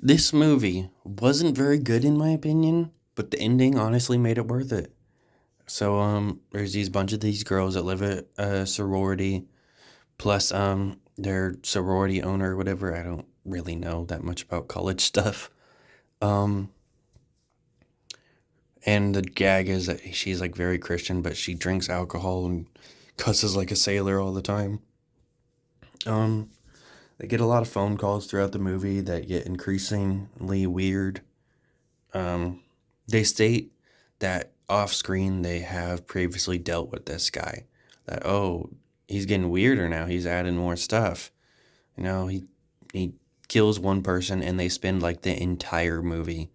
This movie wasn't very good in my opinion, but the ending honestly made it worth it. So there's these bunch of these girls that live at a sorority, plus their sorority owner or whatever. I don't really know that much about college stuff. Um and the gag is that she's like very Christian, but she drinks alcohol and cusses like a sailor all the time. Um they get a lot of phone calls throughout the movie that get increasingly weird. Um, they state that off screen they have previously dealt with this guy. That he's getting weirder now. He's adding more stuff. He kills one person and they spend like the entire movie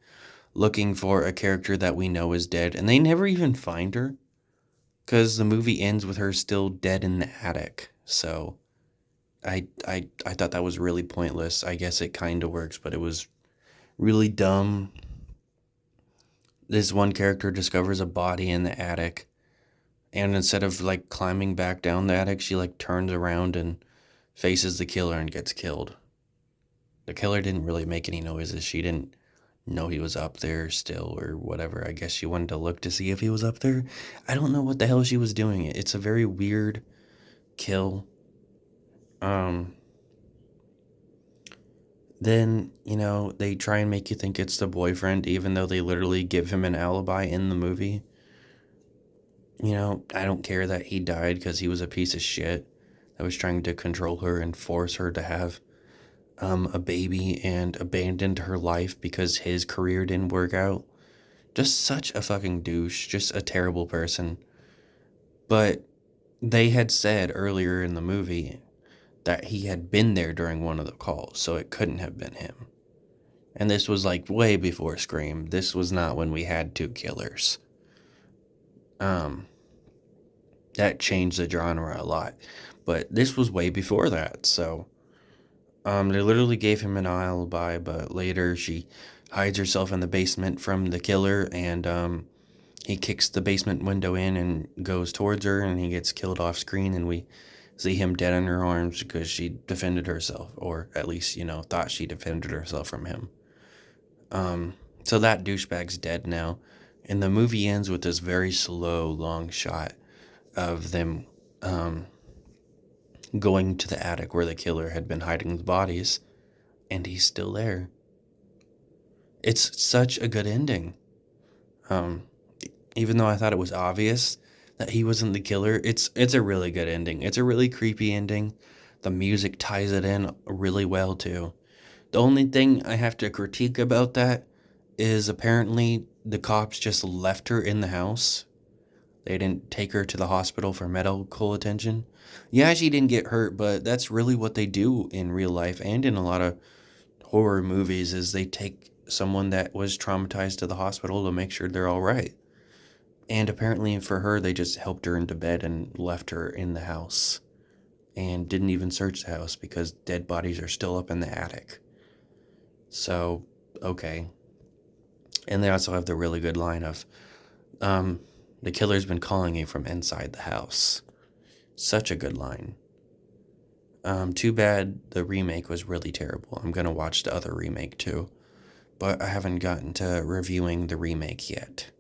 looking for a character that we know is dead, and they never even find her because the movie ends with her still dead in the attic. So I thought that was really pointless. I guess it kind of works, but it was really dumb. This one character discovers a body in the attic, and instead of like climbing back down the attic, she like turns around and faces the killer and gets killed. The killer didn't really make any noises. She didn't know he was up there still or whatever. I guess she wanted to look to see if he was up there. I don't know what the hell she was doing. It's a very weird kill. Um then, they try and make you think it's the boyfriend even though they literally give him an alibi in the movie. I don't care that he died because he was a piece of shit that was trying to control her and force her to have a baby and abandoned her life because his career didn't work out. Just such a fucking douche, just a terrible person. But they had said earlier in the movie that he had been there during one of the calls, so it couldn't have been him. And this was like way before Scream. This was not when we had two killers. Um, that changed the genre a lot. But this was way before that, so they literally gave him an alibi, but later she hides herself in the basement from the killer, and he kicks the basement window in and goes towards her, and he gets killed off screen, and we see him dead in her arms because she defended herself, or at least, thought she defended herself from him. So that douchebag's dead now, and the movie ends with this very slow, long shot of them going to the attic where the killer had been hiding the bodies, and he's still there. It's such a good ending. Um, Even though I thought it was obvious that he wasn't the killer, it's a really good ending. It's a really creepy ending. The music ties it in really well too. The only thing I have to critique about that is apparently the cops just left her in the house. They didn't take her to the hospital for medical attention. Yeah, she didn't get hurt, but that's really what they do in real life and in a lot of horror movies is they take someone that was traumatized to the hospital to make sure they're all right. And apparently for her, they just helped her into bed and left her in the house and didn't even search the house because dead bodies are still up in the attic. So, okay. And they also have the really good line of, the killer's been calling you from inside the house. Such a good line. Too bad the remake was really terrible. I'm gonna watch the other remake too, but I haven't gotten to reviewing the remake yet.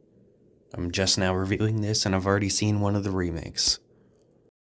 I'm just now reviewing this and I've already seen one of the remakes.